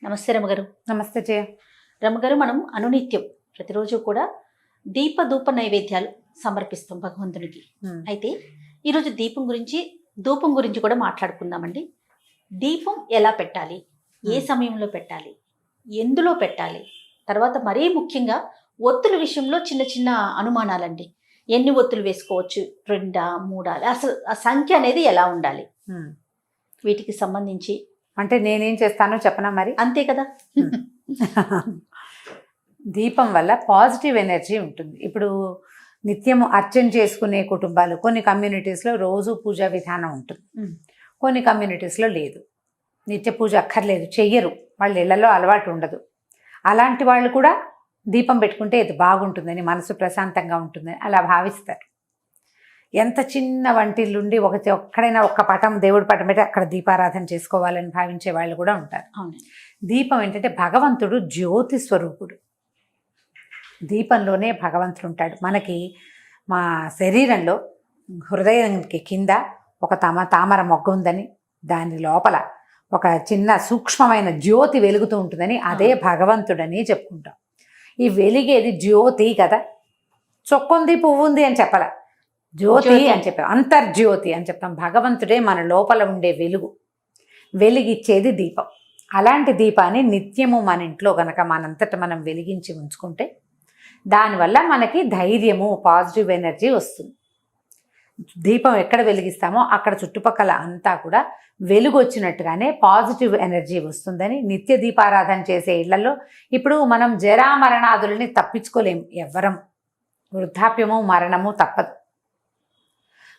నమస్తే రమగారు. నమస్తే జయ. రమగారు, మనం అనునిత్యం ప్రతిరోజు కూడా ధూప నైవేద్యాలు సమర్పిస్తాం భగవంతునికి. అయితే ఈరోజు ధూపం గురించి కూడా మాట్లాడుకుందామండి. దీపం ఎలా పెట్టాలి, ఏ సమయంలో పెట్టాలి, ఎందులో పెట్టాలి, తర్వాత మరీ ముఖ్యంగా ఒత్తుల విషయంలో చిన్న చిన్న అనుమానాలండి. ఎన్ని ఒత్తులు వేసుకోవచ్చు, 2, 3, అసలు ఆ సంఖ్య అనేది ఎలా ఉండాలి, వీటికి సంబంధించి అంటే నేనేం చేస్తానో చెప్పనా మరి? అంతే కదా. దీపం వల్ల పాజిటివ్ ఎనర్జీ ఉంటుంది. ఇప్పుడు నిత్యము అర్చన చేసుకునే కుటుంబాలు కొన్ని కమ్యూనిటీస్లో రోజు పూజా విధానం ఉంటుంది, కొన్ని కమ్యూనిటీస్లో లేదు. నిత్య పూజ అక్కర్లేదు, చెయ్యరు, వాళ్ళ ఇళ్లలో అలవాటు ఉండదు. అలాంటి వాళ్ళు కూడా దీపం పెట్టుకుంటే ఇది బాగుంటుందని, మనసు ప్రశాంతంగా ఉంటుందని అలా భావిస్తారు. ఎంత చిన్న వంటిల్లుండి ఒక్కడైనా ఒక్క పటం, దేవుడి పటం పెట్టి అక్కడ దీపారాధన చేసుకోవాలని భావించే వాళ్ళు కూడా ఉంటారు. దీపం ఏంటంటే భగవంతుడు జ్యోతి స్వరూపుడు. దీపంలోనే భగవంతుడు ఉంటాడు. మనకి మా శరీరంలో హృదయానికి కింద ఒక తామర మొగ్గ ఉందని, దాని లోపల ఒక చిన్న సూక్ష్మమైన జ్యోతి వెలుగుతూ ఉంటుందని, అదే భగవంతుడని చెప్పుకుంటాం. ఈ వెలిగేది జ్యోతి కదా, చొక్కుంది పువ్వుంది అని చెప్పాల, జ్యోతి అని చెప్పాం, అంతర్జ్యోతి అని చెప్తాం. భగవంతుడే మన లోపల ఉండే వెలిగిచ్చేది దీపం. అలాంటి దీపాన్ని నిత్యము మన ఇంట్లో గనక మనంతట మనం వెలిగించి ఉంచుకుంటే దానివల్ల మనకి ధైర్యము, పాజిటివ్ ఎనర్జీ వస్తుంది. దీపం ఎక్కడ వెలిగిస్తామో అక్కడ చుట్టుపక్కల అంతా కూడా వెలుగు వచ్చినట్టుగానే పాజిటివ్ ఎనర్జీ వస్తుందని, నిత్య దీపారాధన చేసే ఇళ్లలో ఇప్పుడు మనం జరామరణాదులని తప్పించుకోలేము ఎవ్వరం. వృద్ధాప్యము, మరణము తప్పదు.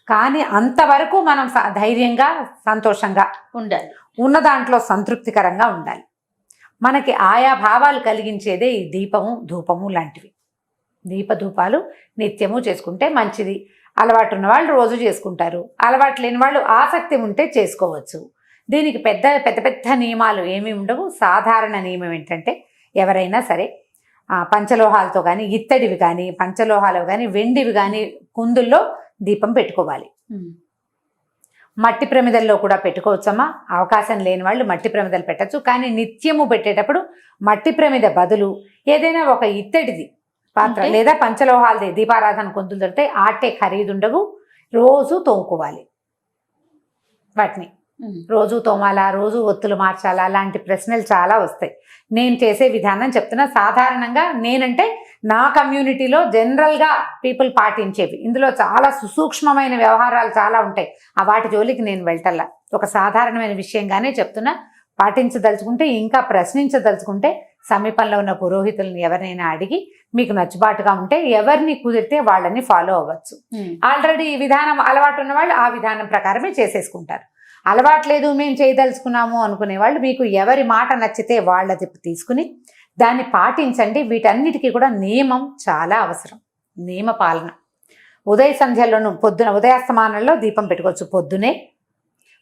కానీ అంతవరకు మనం ధైర్యంగా, సంతోషంగా ఉండాలి, ఉన్న దాంట్లో సంతృప్తికరంగా ఉండాలి. మనకి ఆయా భావాలు కలిగించేదే ఈ దీపము, ధూపము లాంటివి. దీపధూపాలు నిత్యము చేసుకుంటే మంచిది. అలవాటు ఉన్న వాళ్ళు రోజు చేసుకుంటారు, అలవాటు లేని వాళ్ళు ఆసక్తి ఉంటే చేసుకోవచ్చు. దీనికి పెద్ద పెద్ద పెద్ద నియమాలు ఏమీ ఉండవు. సాధారణ నియమం ఏంటంటే, ఎవరైనా సరే పంచలోహాలతో కానీ, ఇత్తడివి కానీ, పంచలోహాలు కానీ, వెండివి కానీ కుందుల్లో దీపం పెట్టుకోవాలి. మట్టి ప్రమిదల్లో కూడా పెట్టుకోవచ్చమ్మా. అవకాశం లేని వాళ్ళు మట్టి ప్రమిదలు పెట్టచ్చు. కానీ నిత్యము పెట్టేటప్పుడు మట్టి ప్రమిద బదులు ఏదైనా ఒక ఇత్తడిది పాత్ర లేదా పంచలోహాలది దీపారాధన కుందులు దొరికితే ఆటే ఖరీదుండవు. రోజు తోముకోవాలి. వాటిని రోజు తోమాలా, రోజు ఒత్తులు మార్చాలా, అలాంటి ప్రశ్నలు చాలా వస్తాయి. నేను చేసే విధానం చెప్తున్నా. సాధారణంగా నేనంటే నా కమ్యూనిటీలో జనరల్గా పీపుల్ పాటించేవి. ఇందులో చాలా సుసూక్ష్మమైన వ్యవహారాలు చాలా ఉంటాయి. ఆ వాటి జోలికి నేను వెళ్ళటల్లా. ఒక సాధారణమైన విషయంగానే చెప్తున్నా. పాటించదలుచుకుంటే, ఇంకా ప్రశ్నించదలుచుకుంటే సమీపంలో ఉన్న పురోహితులను ఎవరినైనా అడిగి మీకు నచ్చుబాటుగా ఉంటే ఎవరిని కుదిరితే వాళ్ళని ఫాలో అవ్వచ్చు. ఆల్రెడీ ఈ విధానం అలవాటు ఉన్న వాళ్ళు ఆ విధానం ప్రకారమే చేసేసుకుంటారు. అలవాట్లేదు, మేము చేయదలుచుకున్నాము అనుకునే వాళ్ళు మీకు ఎవరి మాట నచ్చితే వాళ్ళది తీసుకుని దాన్ని పాటించండి. వీటన్నిటికీ కూడా నియమం చాలా అవసరం, నియమ పాలన. ఉదయ సంధ్యలోను, ఉదయాస్తమానంలో దీపం పెట్టుకోవచ్చు.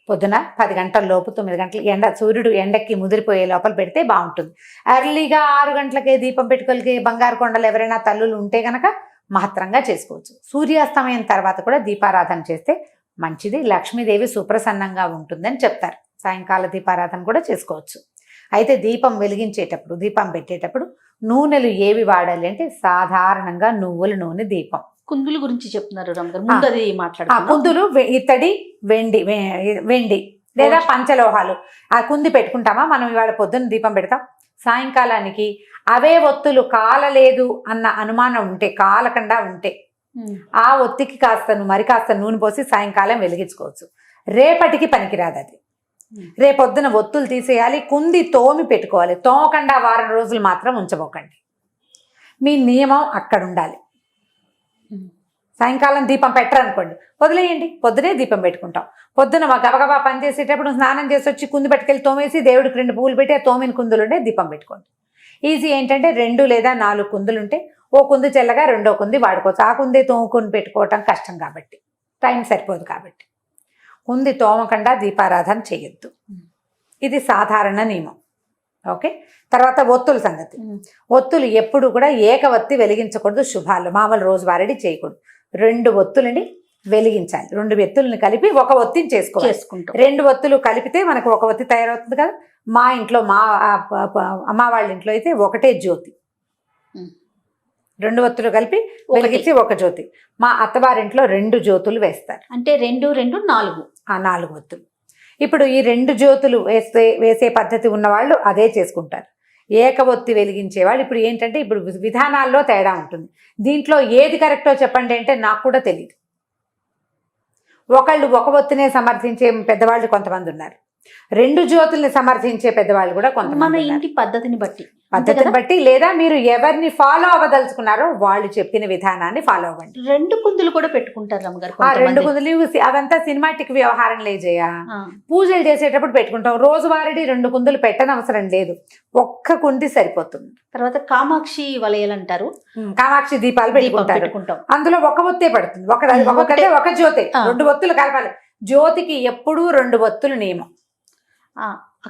పొద్దున 10 గంటల లోపు, 9 గంటలు సూర్యుడు ఎండకి ముదిరిపోయే లోపల పెడితే బాగుంటుంది. ఎర్లీగా 6 గంటలకే దీపం పెట్టుకోలికి బంగారు కొండలు ఎవరైనా తల్లులు ఉంటే కనుక మహత్తరంగా చేసుకోవచ్చు. సూర్యాస్తమయం తర్వాత కూడా దీపారాధన చేస్తే మంచిది. లక్ష్మీదేవి సుప్రసన్నంగా ఉంటుందని చెప్తారు. సాయంకాల దీపారాధన కూడా చేసుకోవచ్చు. అయితే దీపం వెలిగించేటప్పుడు, దీపం పెట్టేటప్పుడు నూనెలు ఏవి వాడాలి అంటే, సాధారణంగా నువ్వుల నూనె దీపం. కుందుల గురించి చెప్తున్నారు రమగారు, ముందు అది మాట్లాడుతున్నాం. కుందులు ఇత్తడి, వెండి లేదా పంచలోహాలు. ఆ కుంది పెట్టుకుంటామా మనం? ఇవాళ పొద్దున్న దీపం పెడతాం, సాయంకాలానికి అవే ఒత్తులు కాలలేదు అన్న అనుమానం ఉంటే, కాలకుండా ఉంటే ఆ ఒత్తికి కాస్త నూనె పోసి సాయంకాలం వెలిగించుకోవచ్చు. రేపటికి పనికిరాదు అది. రేపొద్దున ఒత్తులు తీసేయాలి, కుంది తోమి పెట్టుకోవాలి. తోమకుండా వారం రోజులు మాత్రం ఉంచబోకండి. మీ నియమం అక్కడ ఉండాలి. సాయంకాలం దీపం పెట్టరనుకోండి, వదిలేయండి. పొద్దునే దీపం పెట్టుకుంటాం. పొద్దున గబగబా పని చేసేటప్పుడు స్నానం చేసి వచ్చి కుంది పట్టుకెళ్ళి తోమేసి దేవుడికి 2 పువ్వులు పెట్టి ఆ తోమిన కుందులుంటే దీపం పెట్టుకోండి. ఈజీ ఏంటంటే 2 లేదా 4 కుందులుంటే ఓ కుంది చెల్లగా రెండో కుంది వాడుకోవచ్చు. ఆ కుంది తోముకొని పెట్టుకోవటం కష్టం కాబట్టి, టైం సరిపోదు కాబట్టి కుంది తోమకుండా దీపారాధన చేయొద్దు. ఇది సాధారణ నియమం. ఓకే. తర్వాత ఒత్తుల సంగతి. ఒత్తులు ఎప్పుడు కూడా ఏకవత్తి వెలిగించకూడదు. శుభాలు మామూలు రోజువారీ చేయకూడదు. 2 ఒత్తులని వెలిగించాలి. 2 ఒత్తుల్ని కలిపి ఒక ఒత్తిని చేసుకోవాలి. చేసుకుంటాం. 2 ఒత్తులు కలిపితే మనకు ఒక ఒత్తి తయారవుతుంది కదా. మా ఇంట్లో అమ్మ వాళ్ళ ఇంట్లో అయితే ఒకటే జ్యోతి, 2 ఒత్తులు కలిపి వెలిగించి ఒక జ్యోతి. మా అత్తవారింట్లో 2 జ్యోతులు వేస్తారు. అంటే 2 2 4 4 ఒత్తులు. ఇప్పుడు ఈ 2 జ్యోతులు వేసే పద్ధతి ఉన్నవాళ్ళు అదే చేసుకుంటారు. ఏక ఒత్తి వెలిగించే వాళ్ళు ఇప్పుడు ఏంటంటే ఇప్పుడు విధానాల్లో తేడా ఉంటుంది. దీంట్లో ఏది కరెక్టో చెప్పండి అంటే నాకు కూడా తెలియదు. ఒకళ్ళు ఒక ఒత్తినే సమర్థించే పెద్దవాళ్ళు కొంతమంది ఉన్నారు, 2 జ్యోతుల్ని సమర్థించే పెద్దవాళ్ళు కూడా కొంతమంది. మన ఇంటి పద్ధతిని బట్టి లేదా మీరు ఎవరిని ఫాలో అవ్వదలుచుకున్నారో వాళ్ళు చెప్పిన విధానాన్ని ఫాలో అవ్వండి. 2 కుందులు కూడా పెట్టుకుంటారు రమ్మగారు. 2 కుందులు అవంతా సినిమాటిక్ వ్యవహారం లేజయ్యా. పూజలు చేసేటప్పుడు పెట్టుకుంటాం. రోజువారీ 2 కుందులు పెట్టనవసరం లేదు, ఒక్క కుంది సరిపోతుంది. తర్వాత కామాక్షి వలయాలు అంటారు, కామాక్షి దీపాలు పెట్టుకుంటారు. అందులో ఒక ఒత్తే పడుతుంది. ఒక జ్యోతి, 2 ఒత్తులు కలపాలి. జ్యోతికి ఎప్పుడూ 2 ఒత్తులు నియమం.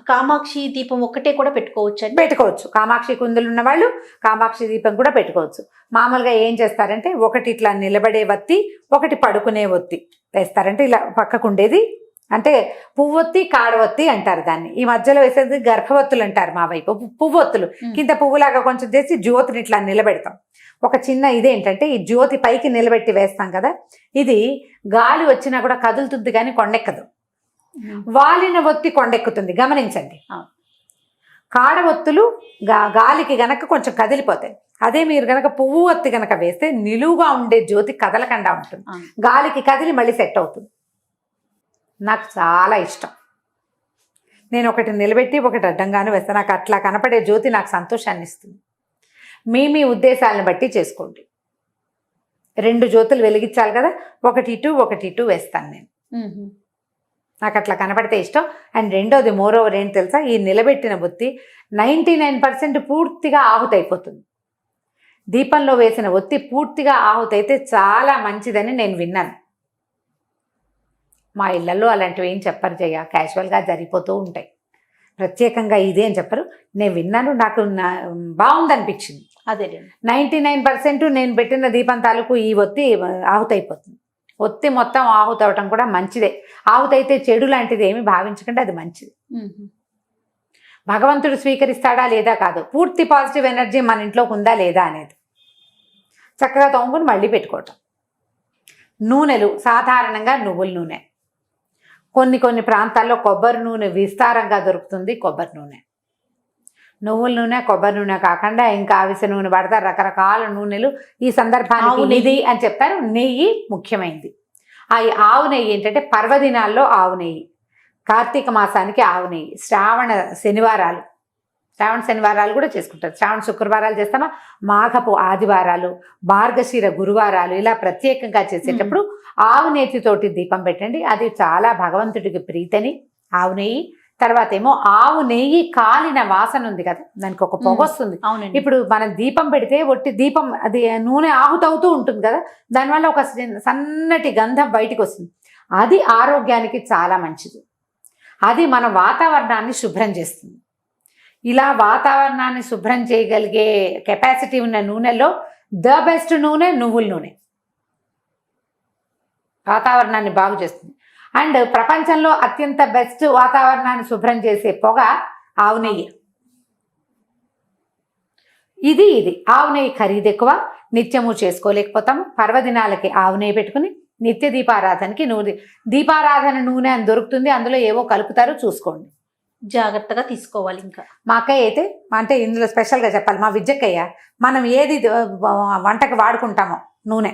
కామాక్షి దీపం ఒక్కటే కూడా పెట్టుకోవచ్చు. కామాక్షి కుందులు ఉన్న వాళ్ళు కామాక్షి దీపం కూడా పెట్టుకోవచ్చు. మామూలుగా ఏం చేస్తారంటే ఒకటి ఇట్లా నిలబడే ఒత్తి, ఒకటి పడుకునే ఒత్తి వేస్తారంటే ఇలా పక్కకు ఉండేది అంటే పువ్వొత్తి కాడవొత్తి అంటారు దాన్ని. ఈ మధ్యలో వేసేది గర్భవత్తులు అంటారు మా వైపు. పువ్వొత్తులు కింద పువ్వులాగా కొంచెం చేసి జ్యోతిని ఇట్లా నిలబెడతాం. ఒక చిన్న ఇదేంటంటే ఈ జ్యోతి పైకి నిలబెట్టి వేస్తాం కదా, ఇది గాలి వచ్చినా కూడా కదులుతుంది కానీ కొండెక్కదు. వాలిన ఒత్తి కొండెక్కుతుంది, గమనించండి. కాడ ఒత్తులు గాలికి గనక కొంచెం కదిలిపోతాయి. అదే మీరు గనక పువ్వు ఒత్తి గనక వేస్తే నిలువుగా ఉండే జ్యోతి కదలకుండా ఉంటుంది, గాలికి కదిలి మళ్ళీ సెట్ అవుతుంది. నాకు చాలా ఇష్టం. నేను ఒకటి నిలబెట్టి ఒకటి అడ్డంగాను వేస్తాను. నాకు అట్లా కనపడే జ్యోతి నాకు సంతోషాన్ని ఇస్తుంది. మీ ఉద్దేశాలను బట్టి చేసుకోండి. 2 జ్యోతులు వెలిగించాలి కదా, ఒకటి ఇటు వేస్తాను నేను. నాకు అట్లా కనపడితే ఇష్టం. అండ్ రెండోది మోరోవర్ ఏంటి తెలుసా, ఈ నిలబెట్టిన ఒత్తి 99% పూర్తిగా ఆహుతైపోతుంది. దీపంలో వేసిన ఒత్తి పూర్తిగా ఆహుతైతే చాలా మంచిదని నేను విన్నాను. మా ఇళ్లలో అలాంటివి ఏం చెప్పరు జయ, క్యాజువల్గా జరిగిపోతూ ఉంటాయి. ప్రత్యేకంగా ఇదే అని చెప్పరు. నేను విన్నాను, నాకు బాగుందనిపించింది. అదే 99% నేను పెట్టిన దీపం తాలూకు ఈ ఒత్తి ఆహుతైపోతుంది. ఒత్తి మొత్తం ఆహుతవటం కూడా మంచిదే. ఆహుతైతే చెడు లాంటిది ఏమి భావించకండి, అది మంచిది. భగవంతుడు స్వీకరిస్తాడా లేదా కాదు, పూర్తి పాజిటివ్ ఎనర్జీ మన ఇంట్లోకి ఉందా లేదా అనేది చక్కగా తోముకుని మళ్ళీ పెట్టుకోవటం. నూనెలు సాధారణంగా నువ్వుల నూనె, కొన్ని ప్రాంతాల్లో కొబ్బరి నూనె విస్తారంగా దొరుకుతుంది. కొబ్బరి నూనె, నువ్వుల నూనె, కొబ్బరి నూనె కాకుండా ఇంకా అవిసె నూనె పడతారు, రకరకాల నూనెలు. ఈ సందర్భానికి ఇది అని చెప్తారు. నెయ్యి ముఖ్యమైనది. ఆ ఆవు నెయ్యి ఏంటంటే పర్వదినాల్లో ఆవు నెయ్యి, కార్తీక మాసానికి ఆవు నెయ్యి, శ్రావణ శనివారాలు కూడా చేసుకుంటారు. శ్రావణ శుక్రవారాలు చేస్తామా, మాఘపు ఆదివారాలు, మార్గశిర గురువారాలు ఇలా ప్రత్యేకంగా చేసేటప్పుడు ఆవు నేతితోటి దీపం పెట్టండి. అది చాలా భగవంతుడికి ప్రీతని. ఆవు నెయ్యి తర్వాత ఏమో ఆవు నెయ్యి కాలిన వాసన ఉంది కదా, దానికి ఒక పొగ వస్తుంది. ఇప్పుడు మనం దీపం పెడితే ఒట్టి దీపం అది నూనె ఆహుతవుతూ ఉంటుంది కదా, దానివల్ల ఒక సన్నటి గంధం బయటికి వస్తుంది. అది ఆరోగ్యానికి చాలా మంచిది. అది మన వాతావరణాన్ని శుభ్రం చేస్తుంది. ఇలా వాతావరణాన్ని శుభ్రం చేయగలిగే కెపాసిటీ ఉన్న నూనెలో ద బెస్ట్ నూనె నువ్వుల నూనె. వాతావరణాన్ని బాగు చేస్తుంది. అండ్ ప్రపంచంలో అత్యంత బెస్ట్ వాతావరణాన్ని శుభ్రం చేసే పొగ ఆవు నెయ్యి. ఇది ఆవు నెయ్యి ఖరీదు ఎక్కువ, నిత్యము చేసుకోలేకపోతాము. పర్వదినాలకి ఆవు నెయ్యి పెట్టుకుని నిత్య దీపారాధనకి దీపారాధన నూనె అని దొరుకుతుంది, అందులో ఏవో కలుపుతారో చూసుకోండి, జాగ్రత్తగా తీసుకోవాలి. ఇంకా మా అక్కయ్య అయితే అంటే ఇందులో స్పెషల్గా చెప్పాలి, మా విజ్జక్కయ్య మనం ఏది వంటకు వాడుకుంటామో నూనె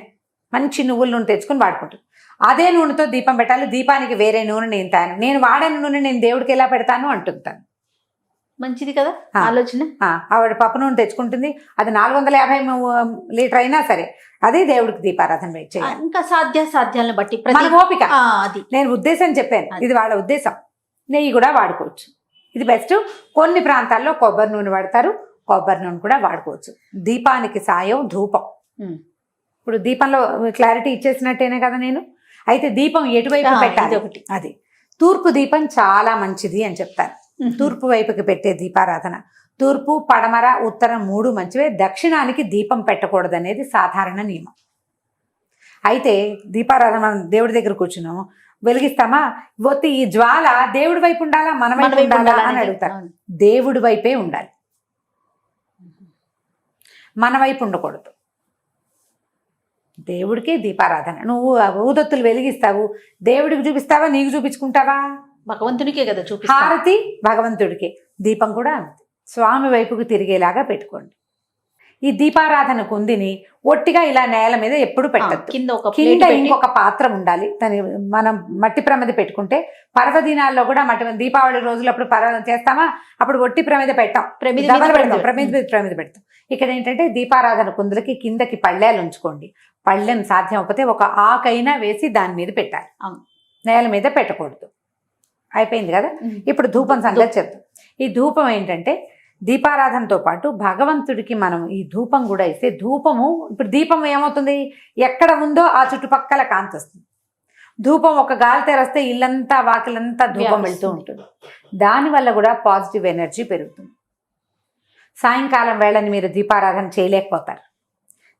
మంచి నువ్వుల నూనె తెచ్చుకుని వాడుకుంటాం. అదే నూనెతో దీపం పెట్టాలి. దీపానికి వేరే నూనె నేను వాడిన నూనె నేను దేవుడికి ఎలా పెడతాను అంటుంటాను. మంచిది కదా ఆలోచన. ఆవిడ పప్పు నూనె తెచ్చుకుంటుంది, అది 450 లీటర్ అయినా సరే అదే దేవుడికి దీపారాధన చేయాలి. ఇంకా సాధ్యాలను బట్టి మన ఓపిక. అది నేను ఉద్దేశం చెప్పాను, ఇది వాళ్ళ ఉద్దేశం. నెయ్యి కూడా వాడుకోవచ్చు, ఇది బెస్ట్. కొన్ని ప్రాంతాల్లో కొబ్బరి నూనె వాడతారు, కొబ్బరి నూనె కూడా వాడుకోవచ్చు. దీపానికి సాయం ధూపం. ఇప్పుడు దీపంలో క్లారిటీ ఇచ్చేసినట్టేనే కదా నేను. అయితే దీపం ఎటువైపు పెట్టాలి ఒకటి, అది తూర్పు దీపం చాలా మంచిది అని చెప్తారు. తూర్పు వైపుకి పెట్టే దీపారాధన. తూర్పు, పడమర, ఉత్తరం 3 మంచివే. దక్షిణానికి దీపం పెట్టకూడదు అనేది సాధారణ నియమం. అయితే దీపారాధన మనం దేవుడి దగ్గర కూర్చున్నాము, వెలిగిస్తామా, ఒత్తి ఈ జ్వాల దేవుడి వైపు ఉండాలా మన వైపు ఉండాలా అని అడుగుతారు. దేవుడి వైపే ఉండాలి, మన వైపు ఉండకూడదు. దేవుడికి దీపారాధన. నువ్వు ఊదొత్తులు వెలిగిస్తావు, దేవుడికి చూపిస్తావా, నీకు చూపించుకుంటావా? భగవంతునికే కదా హారతి భగవంతుడికి, దీపం కూడా అంతే స్వామి వైపుకు తిరిగేలాగా పెట్టుకోండి. ఈ దీపారాధన కుందిని ఒట్టిగా ఇలా నేల మీద ఎప్పుడు పెట్టద్దు. కింద ఇంకొక పాత్ర ఉండాలి. మనం మట్టి ప్రమిద పెట్టుకుంటే పర్వదినాల్లో కూడా మట్టి, దీపావళి రోజులప్పుడు చేస్తామా, అప్పుడు ఒట్టి ప్రమిద పెట్టాం, ప్రమిద పెడతాం. ఇక్కడ ఏంటంటే దీపారాధన కుందులకి కిందకి పళ్ళేలు ఉంచుకోండి. పళ్ళెను సాధ్యం అవ్వకపోతే ఒక ఆకైనా వేసి దాని మీద పెట్టాలి, నేల మీద పెట్టకూడదు. అయిపోయింది కదా. ఇప్పుడు ధూపం సంగతి చెప్తాం. ఈ ధూపం ఏంటంటే దీపారాధనతో పాటు భగవంతుడికి మనం ఈ ధూపం కూడా ఇస్తే, ధూపము ఇప్పుడు దీపం ఏమవుతుంది, ఎక్కడ ఉందో ఆ చుట్టుపక్కల కాంతి వస్తుంది. ధూపం ఒక గాలి తెరస్తే ఇల్లంతా వాకిలంతా ధూపం వెళ్తూ ఉంటుంది. దానివల్ల కూడా పాజిటివ్ ఎనర్జీ పెరుగుతుంది. సాయంకాలం వేళని మీరు దీపారాధన చేయలేకపోతారు.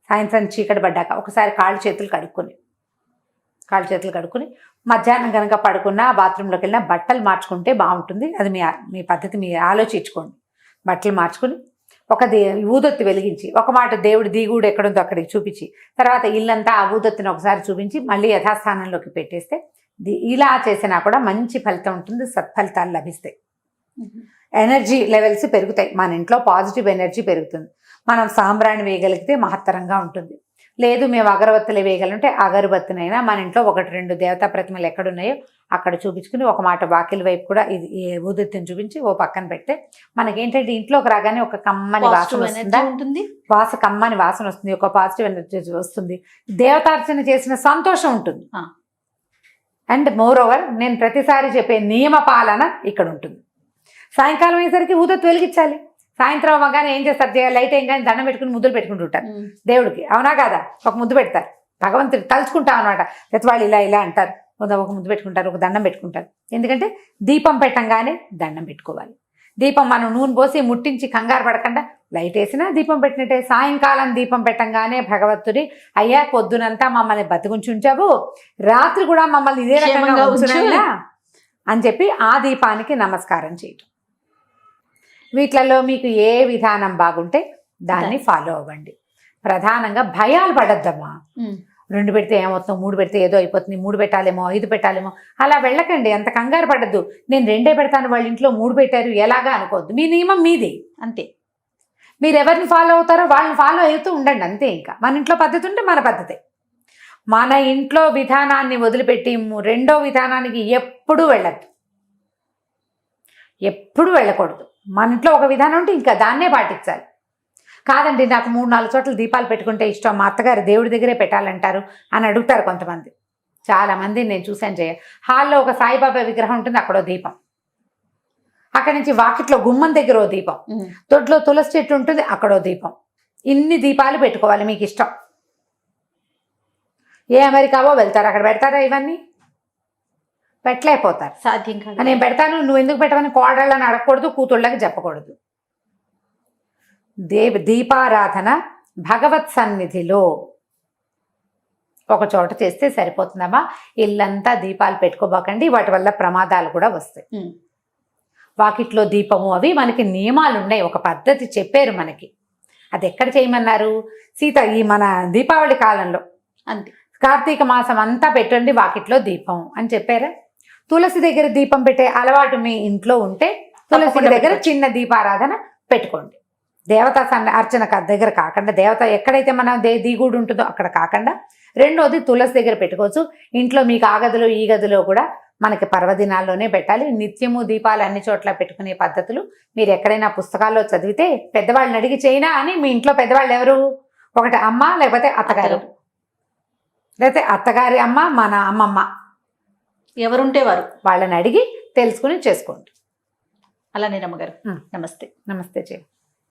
సాయంత్రం చీకటి పడ్డాక ఒకసారి కాళ్ళు చేతులు కడుక్కుని మధ్యాహ్నం కనుక పడుకున్నా, బాత్రూంలోకి వెళ్ళినా బట్టలు మార్చుకుంటే బాగుంటుంది. అది మీ పద్ధతి మీరు ఆలోచించుకోండి. బట్టలు మార్చుకుని ఒక ఊదొత్తి వెలిగించి, ఒక మాట దేవుడి దిగుడు ఎక్కడుందో అక్కడికి చూపించి, తర్వాత ఇల్లంతా ఆ ఊదొత్తిని ఒకసారి చూపించి మళ్ళీ యథాస్థానంలోకి పెట్టేస్తే, ఇలా చేసినా కూడా మంచి ఫలితం ఉంటుంది, సత్ఫలితాలు లభిస్తాయి. ఎనర్జీ లెవెల్స్ పెరుగుతాయి, మన ఇంట్లో పాజిటివ్ ఎనర్జీ పెరుగుతుంది. మనం సాంబ్రాణి వేయగలిగితే మహత్తరంగా ఉంటుంది. లేదు మేము అగరబత్తులు వేయగలంటే అగరబత్తినైనా మన ఇంట్లో 1-2 దేవతా ప్రతిమలు ఎక్కడున్నాయో అక్కడ చూపించుకుని, ఒక మాట వాకిలి వైపు కూడా ఇది ఊదొత్తిని చూపించి ఓ పక్కన పెడితే మనకేంటంటే ఇంట్లోకి రాగానే ఒక కమ్మని వాసన ఉంటుంది, కమ్మని వాసన వస్తుంది, ఒక పాజిటివ్ ఎనర్జీ వస్తుంది, దేవతార్చన చేసిన సంతోషం ఉంటుంది. అండ్ మోర్ ఓవర్ నేను ప్రతిసారి చెప్పే నియమ పాలన ఇక్కడ ఉంటుంది. సాయంకాలం అయ్యేసరికి ఊదొత్తి వెలిగించాలి. సాయంత్రం అవ్వగానే ఏం చేస్తారు, లైట్ ఏం కానీ దండం పెట్టుకుని ముద్దులు పెట్టుకుంటుంటారు దేవుడికి, అవునా కాదా? ఒక ముద్దు పెడతారు, భగవంతుడు తలుచుకుంటాం అనమాట. ప్రతి వాళ్ళు ఇలా అంటారు, ఒక ముద్దు పెట్టుకుంటారు, ఒక దండం పెట్టుకుంటారు. ఎందుకంటే దీపం పెట్టంగానే దండం పెట్టుకోవాలి. దీపం మనం నూనె పోసి ముట్టించి కంగారు పడకుండా లైట్ వేసినా దీపం పెట్టినట్టే. సాయంకాలం దీపం పెట్టంగానే భగవంతుడి, అయ్యా పొద్దునంతా మమ్మల్ని బతికుంచుంచావు, రాత్రి కూడా మమ్మల్ని ఇదే రకంగా ఉంచునైనా అని చెప్పి ఆ దీపానికి నమస్కారం చేయటం. వీటిలలో మీకు ఏ విధానం బాగుంటే దాన్ని ఫాలో అవ్వండి. ప్రధానంగా భయాలు పడద్దమ్మా. 2 పెడితే ఏమవుతుందో, 3 పెడితే ఏదో అయిపోతుంది, 3 పెట్టాలేమో, 5 పెట్టాలేమో, అలా వెళ్ళకండి. అంత కంగారు పడద్దు. నేను 2 పెడతాను, వాళ్ళ ఇంట్లో 3 పెట్టారు ఎలాగా అనుకోవద్దు. మీ నియమం మీది అంతే. మీరు ఎవరిని ఫాలో అవుతారో వాళ్ళని ఫాలో అవుతూ ఉండండి అంతే. ఇంకా మన ఇంట్లో పద్ధతి ఉంటే మన పద్ధతే. మన ఇంట్లో విధానాన్ని వదిలిపెట్టి రెండో విధానానికి ఎప్పుడూ వెళ్ళద్దు, ఎప్పుడు వెళ్ళకూడదు. మన ఇంట్లో ఒక విధానం ఉంటే ఇంకా దాన్నే పాటించాలి. కాదండి నాకు 3-4 చోట్ల దీపాలు పెట్టుకుంటే ఇష్టం, మా అత్తగారు దేవుడి దగ్గరే పెట్టాలంటారు అని అడుగుతారు కొంతమంది. చాలామంది నేను చూశాను. హాల్లో ఒక సాయిబాబా విగ్రహం ఉంటుంది, అక్కడో దీపం. అక్కడి నుంచి వాకిట్లో గుమ్మం దగ్గర ఓ దీపం, దొడ్లో తులసి చెట్టు ఉంటుంది, అక్కడో దీపం. ఇన్ని దీపాలు పెట్టుకోవాలి మీకు ఇష్టం. ఏ అమెరికావో వెళ్తారు, అక్కడ పెడతారా? ఇవన్నీ పెట్టలేకపోతారు, సాధ్యం కాదు. నేను పెడతాను, నువ్వు ఎందుకు పెట్టమని కోడళ్ళని అడగకూడదు, కూతుళ్ళకి చెప్పకూడదు. దీపారాధన భగవత్ సన్నిధిలో ఒక చోట చేస్తే సరిపోతుందమ్మా. ఇల్లంతా దీపాలు పెట్టుకోబాకండి, వాటి వల్ల ప్రమాదాలు కూడా వస్తాయి. వాకిట్లో దీపము అవి మనకి నియమాలు ఉన్నాయి, ఒక పద్ధతి చెప్పారు మనకి. అది ఎక్కడ చేయమన్నారు? ఈ మన దీపావళి కాలంలో అంతే, కార్తీక మాసం అంతా పెట్టండి వాకిట్లో దీపం అని చెప్పారా? తులసి దగ్గర దీపం పెట్టే అలవాటు మీ ఇంట్లో ఉంటే తులసి దగ్గర చిన్న దీపారాధన పెట్టుకోండి. దేవతా అర్చన దగ్గర కాకుండా, దేవత ఎక్కడైతే మన దిగుడు ఉంటుందో అక్కడ కాకుండా, రెండోది తులసి దగ్గర పెట్టుకోవచ్చు. ఇంట్లో మీకు ఆ గదిలో ఈ గదిలో కూడా మనకి పర్వదినాల్లోనే పెట్టాలి. నిత్యము దీపాలు అన్ని చోట్ల పెట్టుకునే పద్ధతులు మీరు ఎక్కడైనా పుస్తకాల్లో చదివితే, పెద్దవాళ్ళని అడిగి చేయనా అని. మీ ఇంట్లో పెద్దవాళ్ళు ఎవరు? ఒకటి అమ్మ, లేకపోతే అత్తగారు, లేకపోతే అత్తగారి అమ్మ, మన అమ్మమ్మ, ఎవరుంటే వారు వాళ్ళని అడిగి తెలుసుకుని చేసుకోండి. అలానే రమ్మగారు, నమస్తే. నమస్తే చెయ్యి.